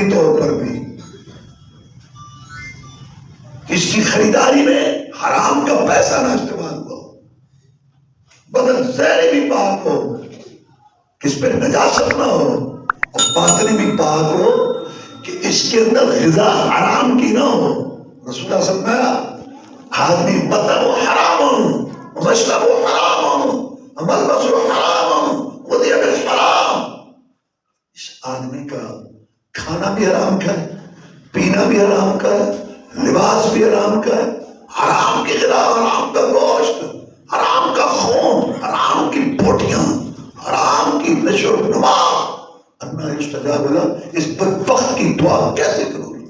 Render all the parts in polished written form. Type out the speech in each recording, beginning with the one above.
مالی طور پر بھی، اس کی خریداری میں حرام کا پیسہ نہ استعمال ہو، بدن ظاہر بھی پاک ہو، اس پہ نجاست نہ ہو، اور باطنی بھی پاک ہو کہ اس کے اندر غذا حرام کی نہ ہو۔ رسول اللہ صلی اللہ علیہ وسلم آدمی مطلب حرام مشرب حرام ملبس حرام ودیع بالحرام، اس آدمی کا کھانا بھی حرام کا ہے، پینا بھی حرام کا ہے، لباس بھی حرام کا ہے، حرام کی غذا، حرام کا گوشت، حرام کا خون، حرام کی بوٹیاں، حرام کی نشو و نما، انا یستجاب لہ، اس بدبخت کی دعا کیسے کرو گی؟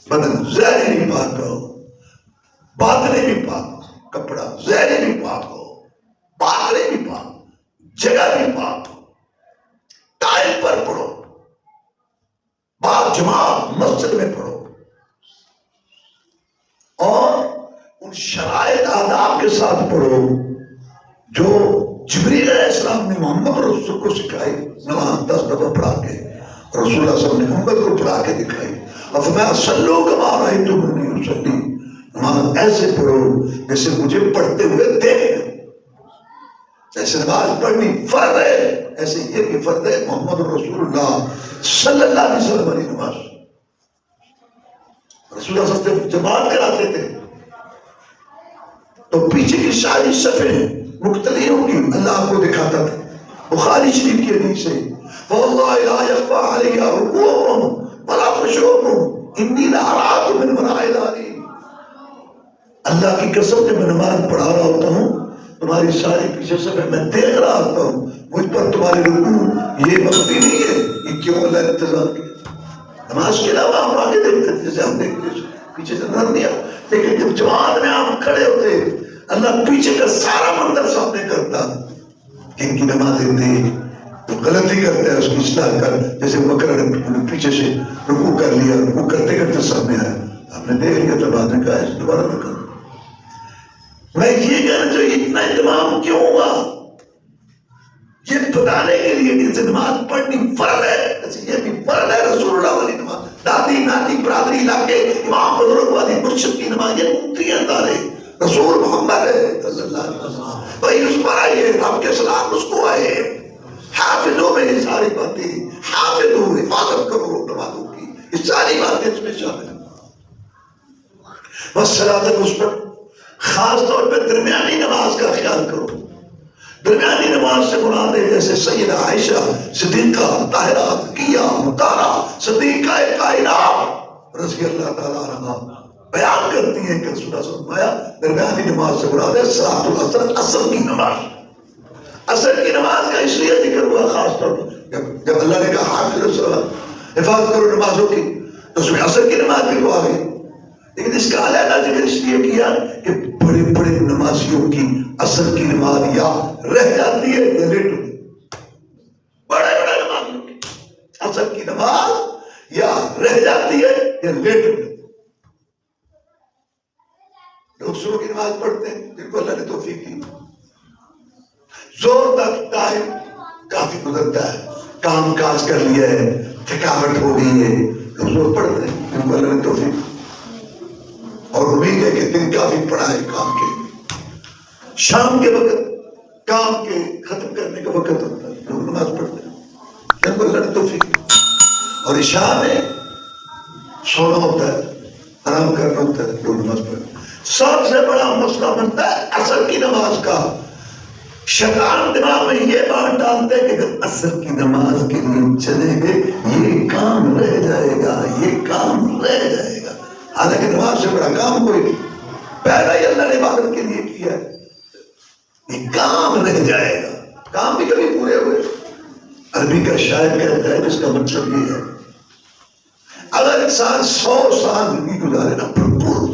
بدن ظاہری بھی پاک ہو، باطنی بھی پاک ہو، کپڑا ظاہری بھی پاک ہو، باطنی بھی پاک، جگہ بھی پاک ہو، ٹائل پر پڑھو، بعد جماعت مسجد میں پڑھو، اور ان شرائط آداب کے ساتھ پڑھو جو جبریل علیہ السلام نے محمد رسول کو سکھائی، نماز 10 دفعہ پڑھا کے، رسول اللہ صلی اللہ علیہ وسلم نے محمد کو پڑھا کے دکھائی، افرمایا صلو کما رأیتمونی اصلی، نماز ایسے پڑھو جیسے مجھے پڑھتے ہوئے دیکھیں، جیسے نماز پڑھنی فرض ہے ایسے یہ بھی فرض ہے محمد رسول اللہ صلی اللہ علیہ وسلم والی نماز۔ رسول اللہ صلی اللہ علیہ وسلم جماعت کراتے تھے تو پیچھے کی ساری صفیں مختلف ہوں گی، اللہ آپ کو دکھاتا تھا۔ بخاری شریف کی حدیث ہے وَاللَّهِ لَا يَخْفَىٰ عَلَيَّ رُكُوعُهُمْ وَلَا خُشُوعُهُمْ إِنِّي لَأَرَاكُم مِّنْ وَرَاءِ ظَهْرِي، اللہ کی قسم جب میں نماز پڑھا رہا ہوتا ہوں تمہاری ساری پیچھے سے میں دیکھ رہا ہوتا ہوں، مجھ پر تمہارے رکوع یہ مخفی نہیں ہے، یہ کیوں اللہ نے انتظام کیا؟ نماز کے علاوہ ہم آگے دیکھتے تھے جیسے ہم دیکھتے تھے پیچھے سے نظر نہیں آتا، لیکن جب جماعت میں ہم کھڑے ہوتے اللہ پیچھے کا سارا منظر سامنے کرتا، ان کی نمازیں تھی تو غلطی کرتے ہیں اس کی اصلاح کر، جیسے بکرا نے پیچھے سے رکوع کر لیا، رکوع کرتے کرتے سامنے آیا، آپ نے دیکھ لیا تو بعد میں کہا اس دوبارہ نہ کرو۔ میں یہ کہنا چاہیے اتنا اہتمام کیوں ہوا؟ یہ بتانے کے لیے کہ اسے نماز پڑھنی فرض ہے، ایسے یہ بھی فرض ہے رسول اللہ والی نماز، دادی نانی برادری علاقے امام بزرگ والی مرشد کی نماز، یہ مفتیاں دارے رسول محمد ہے صلی اللہ علیہ وسلم، بھائی اس پر آئیے، رب کے سلام اس کو آئے، حافظوں میں یہ ساری باتیں، حافظوں حفاظت کرو نمازوں کی، یہ ساری باتیں اس میں شامل ہیں۔ بس صلاۃ الوسطی، خاص طور پہ درمیانی نماز کا خیال کرو۔ درمیانی نماز سے مراد ہے جیسے سیدہ عائشہ صدیقہ طاہرہ تقیہ مطہرہ صدیقہ کائنات رضی اللہ تعالیٰ عنہا بیان کرتی ہیں کہ رسول اللہ صلی اللہ علیہ وسلم درمیانی نماز سے مراد ہے صلاۃ العصر، عصر کی نماز۔ عصر کی نماز کا اس لیے ذکر ہوا خاص طور پر جب اللہ نے کہا حافظ الصلاۃ، حفاظت کرو نمازوں کی، تو اس میں عصر کی نماز بھی تو آ گئی، لیکن اس کا علیحدہ ذکر اس لیے کیا کہ بڑے بڑے نمازیوں کی عصر کی نماز یا رہ جاتی ہے یا لیٹ ہوتی، بڑے بڑے نمازیوں کی عصر کی نماز یا رہ جاتی ہے یا لیٹ ہوتی۔ لوگ صبح کی نماز پڑھتے ہیں جن کو اللہ نے توفیق دی، زور تک ٹائم کافی گزرتا ہے، کام کاج کر لیا ہے، تھکاوٹ ہو گئی ہے، لوگ زور پڑھتے ہیں جن کو اللہ نے توفیق، اور امید ہے کہ دن کافی پڑا ہے کام کے، شام کے وقت کام کے ختم کرنے کا وقت ہوتا ہے، لوگ نماز پڑھتے ہیں جن کو اللہ نے توفیق، اور عشاء میں سونا ہوتا ہے، آرام کرنا ہوتا ہے، لوگ نماز پڑھتے ہیں۔ سب سے بڑا مسئلہ بنتا ہے عصر کی نماز کا۔ شیطان دماغ میں یہ بات ڈالتے ہیں کہ اگر عصر کی نماز کے لیے چلے گئے یہ کام رہ جائے گا، یہ کام رہ جائے گا، حالانکہ نماز سے بڑا کام کوئی نہیں، پیدا ہی اللہ نے عبادت کے لیے کیا ہے، یہ کام رہ جائے گا، کام بھی کبھی پورے ہوئے۔ عربی کا شاعر کہتا ہے جس کا مطلب یہ ہے اگر انسان 100 سال زندگی گزارے نا بھرپور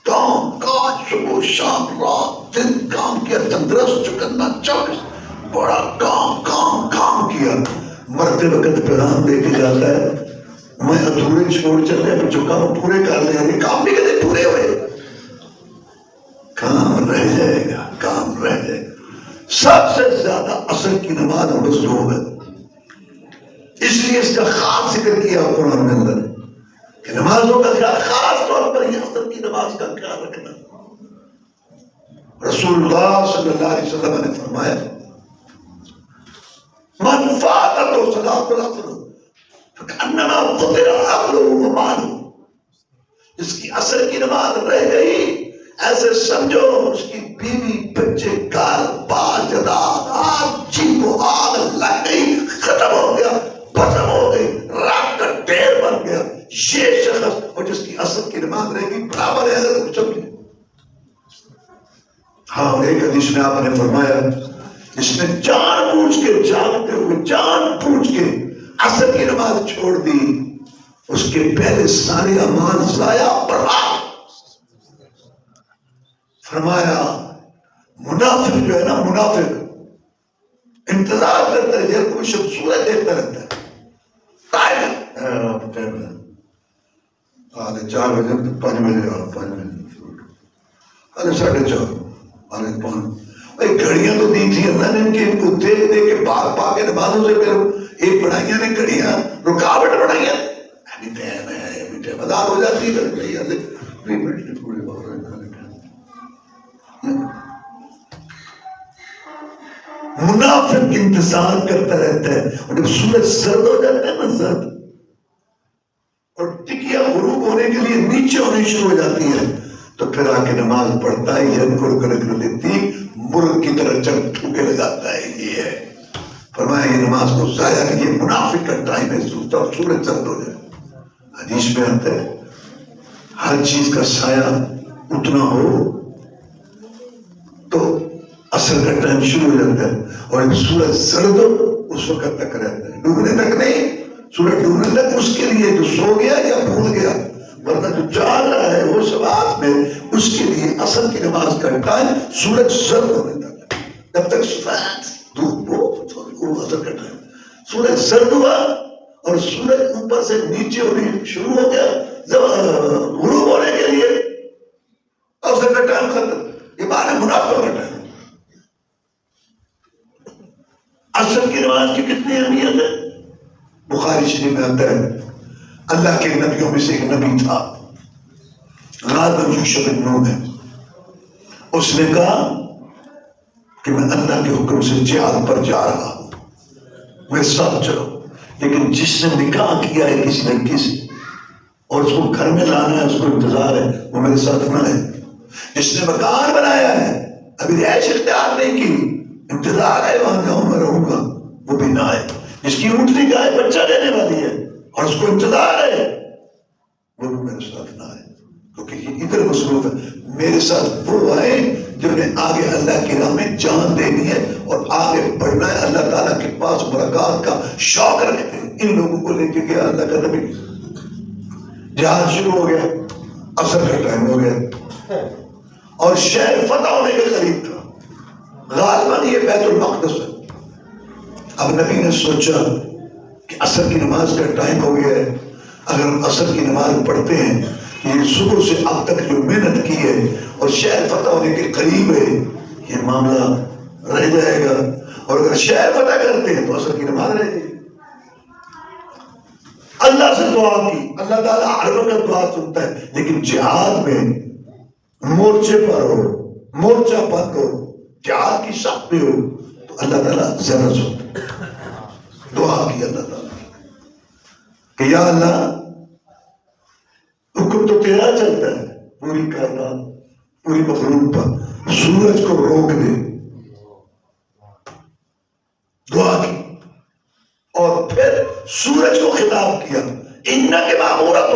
کام کاج، صبح شام رات دن کام کیا، تندرست چکنا چوبیس بڑا کام کیا، مرتے وقت پیغام دے کے جاتا ہے میں ادھورے چھوڑ چلے پھر جو کام پورے کر لے، یہ کام بھی کدے پورے ہوئے، کام رہ جائے گا، کام رہ جائے گا۔ سب سے زیادہ عصر کی نماز مظلوم ہے، اس لیے اس کا خاص ذکر کیا قرآن میں اندر کہ نمازوں کا خیال، خاص طور پر یہ عصر کی نماز کا خیال رکھنا. رسول اللہ صلی اللہ علیہ وسلم نے فرمایا من فاتته صلاۃ العصر فکأنما فطر عقله وماله، جس کی عصر کی نماز رہ گئی ایسے سمجھو اس کی بیوی بچے گال بال جداد جی کو آگ لگ گئی، ختم ہو گیا، ختم ہو گئی، رات کا ڈھیر بن گیا. یہ شخص اور جس کی عصر کی نماز رہ گئی برابر ہے اگر کچھ سمجھے. ہاں ایک حدیث میں آپ نے فرمایا جس نے جان بوجھ کے جاگتے ہوئے جان بوجھ کے عصر کی نماز چھوڑ دی اس کے پہلے سارے اعمال ضائع برباد. فرمایا منافق جو ہے نا، منافق انتظار کرتا ہے جب کوئی شخص سورج دیکھتا رہتا ہے، آدھے 4 بجے 5 بجے 5 بجے آدھے 4:30 آدھے 5. بھائی گھڑیاں تو دی تھی اللہ نے ان کے، ان کو دے دے کے پاک پاک کے نمازوں سے پھر ایک بڑھائیاں نے گھڑیاں رکاوٹ بڑھائیاں ابھی ٹائم ہے، ابھی ٹائم مدار ہو جاتی ہے پورے منافق انتظار کرتا رہتا ہے اور جب سورج زرد ہو جاتا ہے نا، زرد اور ٹکیاں غروب ہونے کے لیے نیچے ہونی شروع ہو جاتی ہے تو پھر آ کے نماز پڑھتا ہے، یہ کر لیتی مرغ کی طرح چل ٹھوکے لگاتا ہے. یہ ہے فرمایا یہ نماز کو ضائع کہ یہ منافق کا ٹائم ہے، سوچتا اور سورج زرد ہو جائے. حدیث میں آتا ہے ہر چیز کا سایہ اتنا ہو تو عصر کا ٹائم شروع ہو جاتا ہے اور جب سورج زرد ہو اس وقت تک رہتا ہے، ڈوبنے تک نہیں. سورج ڈوبنے تک اس کے لیے جو سو گیا یا بھول گیا، ورنہ جو جاگ رہا ہے وہ شباب میں اس کے لیے عصر کی نماز کا ٹائم سورج زرد ہونے تک، جب تک سفید دھوپ ہو عصر کا ٹائم. سورج زرد ہوا اور سورج اوپر سے نیچے ہونے شروع ہو گیا غروب ہونے کے لیے، عصر کا ٹائم ختم. یہ معنی منافق کا ٹائم. عصر کی نماز کی کتنی اہمیت ہے؟ بخاری شریف میں آتا ہے اللہ کے نبیوں میں سے ایک نبی تھا غالباً یوشع بن نون ہے. اس نے کہا کہ میں اللہ کے حکم سے جہاد پر جا رہا ہوں، میرے ساتھ چلو. لیکن جس نے نکاح کیا ہے کسی لڑکی سے اور اس کو گھر میں لانا ہے، اس کو انتظار ہے، وہ میرے ساتھ نہ ہے. جس نے مکان بنایا ہے ابھی رہائش اختیار نہیں کی، انتظار ہے وہاں جاؤں میں رہوں گا، وہ بھی نہ آئے. جس کی اونٹنی گائے بچہ دینے والی ہے اور اس کو انتظار ہے، وہ بھی میرے ساتھ نہ آئے کیونکہ یہ ادھر مصروف ہے. میرے ساتھ وہ آئے جنہیں آگے اللہ کی راہ میں جان دینی ہے اور آگے بڑھنا ہے، اللہ تعالیٰ کے پاس ملاقات کا شوق رکھتے ہیں. ان لوگوں کو لے کے گیا اللہ کا نبی. جہاد شروع ہو گیا، عصر کا ٹائم ہو گیا اور شہر فتح ہونے کے قریب تھا. غالباً یہ بیت المقدس ہے. اب نبی نے سوچا کہ عصر کی نماز کا ٹائم ہو گیا ہے، اگر ہم عصر کی نماز پڑھتے ہیں یہ صبح سے اب تک جو محنت کی ہے اور شہر فتح ہونے کے قریب ہے یہ معاملہ رہ جائے گا، اور اگر شہر فتح کرتے ہیں تو عصر کی نماز رہ جائے گی. اللہ سے دعا کی، اللہ تعالیٰ ہر وقت دعا سنتا ہے، لیکن جہاد میں مورچے پر ہو، مورچہ بند ہو، جہاد کی سخت میں ہو تو اللہ تعالیٰ زیادہ سنتا ہے. دعا کی اللہ تعالیٰ کہ یا اللہ حکم تو تیرا چلتا ہے پوری کائنات پوری مخلوق پر، سورج کو روک دے. دعا کی اور پھر سورج کو خطاب کیا انک مامورۃ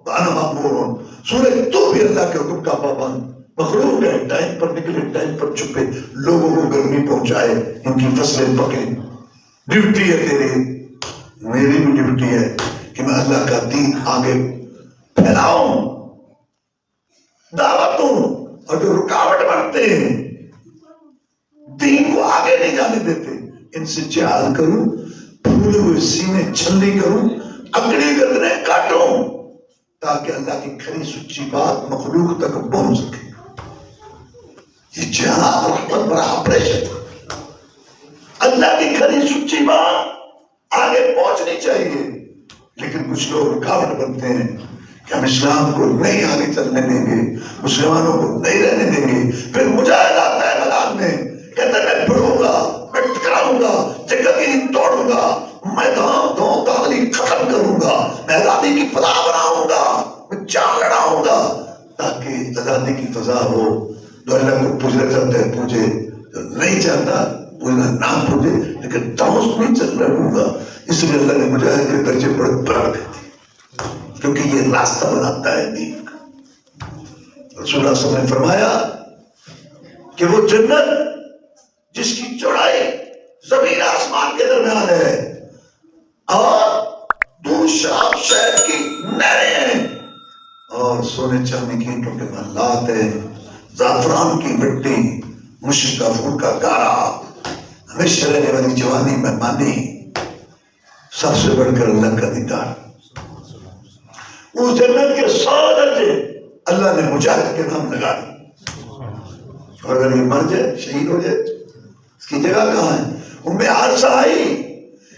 وانا مامور. سورج تو بھی اللہ کے حکم کا پابند مخلوق ہے، ٹائم پر نکلے ٹائم پر چھپے، لوگوں کو گرمی پہنچائے، ان کی فصلیں پکے. ڈیوٹی ہے تیری، میری بھی ڈیوٹی ہے کہ میں اللہ کا دین آگے پھیلاؤں، دعوت دوں. اور جو رکاوٹ بنتے ہیں دین کو آگے نہیں جانے دیتے ان سے جہاد کروں، پھولے ہوئے سینے چھلنی کروں، اکڑی گردنیں کاٹوں تاکہ اللہ کی کھری سچی بات مخلوق تک پہنچ سکے. یہ جہاد رحمت بڑا آپریشن. اللہ کی کھری سچی بات آگے پہنچنی چاہیے. لیکن کچھ لوگ رکاوٹ بنتے ہیں کہ ہم اسلام کو نہیں آگے چلنے دیں گے، مسلمانوں کو نہیں رہنے دیں گے. پھر مجاہد آتا ہے میدان میں، کہتا ہے میں بڑھوں گا، میں ٹکراؤں گا، جگہ توڑوں گا، میں دھوں داغلی ختم کروں گا، میں آزادی کی فضا بناؤں گا، میں جان لڑاؤں گا تاکہ آزادی کی فضا ہو. جو اللہ کو پوجنا چاہتا ہے پوجے، جو نہیں چاہتا پوجنا نہ پوجے، لیکن تمس نہیں چل رہوں گا. اس لیے اللہ نے مجاہد کے درجے بڑھ کر دی، کیونکہ یہ راستہ بناتا ہے دین کا. رسول اللہ صلی اللہ علیہ وسلم نے فرمایا کہ وہ جنت جس کی چوڑائی زمین آسمان کے درمیان ہے اور دور شام شہر کی نہریں ہیں اور سونے چاندی کی اینٹوں کے محلات ہیں، زعفران کی مٹی، مشک کا پھول کا گارا، ہمیشہ رہنے والی جوانی مہمانی، سب سے بڑھ کر اللہ کا دیدار. اس جنت کے 100 درجے اللہ نے مجاہد کے نام لگا دی. اور اگر یہ مر جائے، شہید ہو جائے، اس کی جگہ کہاں ہے؟ ان میں حادثہ آئی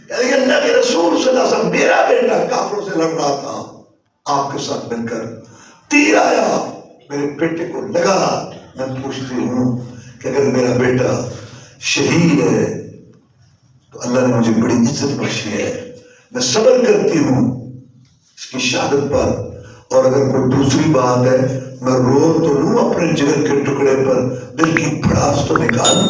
کہ اللہ کے رسول صلی اللہ علیہ وسلم، میرا بیٹا کافروں سے لڑ رہا تھا، آپ کے ساتھ مل کر تیر آیا، میرے بیٹے کو لگا. میں پوچھتی ہوں کہ اگر میرا بیٹا شہید ہے تو اللہ نے مجھے بڑی عزت بخشی ہے، میں صبر کرتی ہوں اس کی شہادت پر. اور اگر کوئی دوسری بات ہے، میں رو تو لوں اپنے جگر کے ٹکڑے پر، دل کی بھڑاس تو نکالوں.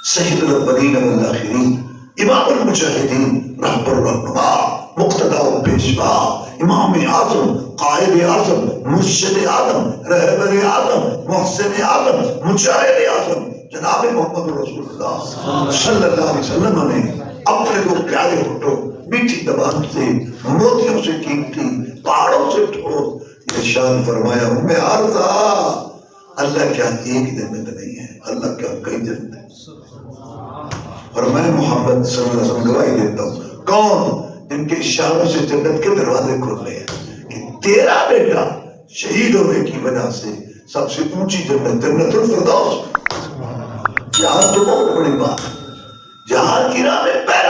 سید الاولین والآخرین، امام المجاہدین، رہبر الرہنما، مقتدی و پیشوا، امام اعظم، قائد اعظم، مرشد اعظم، رہبر اعظم، محسن اعظم، مجاہد اعظم جناب محمد رسول اللہ صلی اللہ علیہ وسلم نے اپنے دو پیارے ہونٹوں، میٹھی زبان سے، موتیوں سے قیمتی، پہاڑوں سے ٹھوس ارشاد فرمایا، ام عارضہ، اللہ کیا ایک جنت نہیں ہے، اللہ کیا کئی جنت ہے. اور میں محمد صلی اللہ علیہ وسلم گواہی دیتا ہوں، کون؟ جن کے اشاروں سے جنت کے دروازے کھل رہے ہیں کہ تیرا بیٹا شہید ہونے کی وجہ سے سب سے اونچی جنت، جنت الفردوس. یہاں تو بہت بڑی بات، جہاں کی راہ میں پیر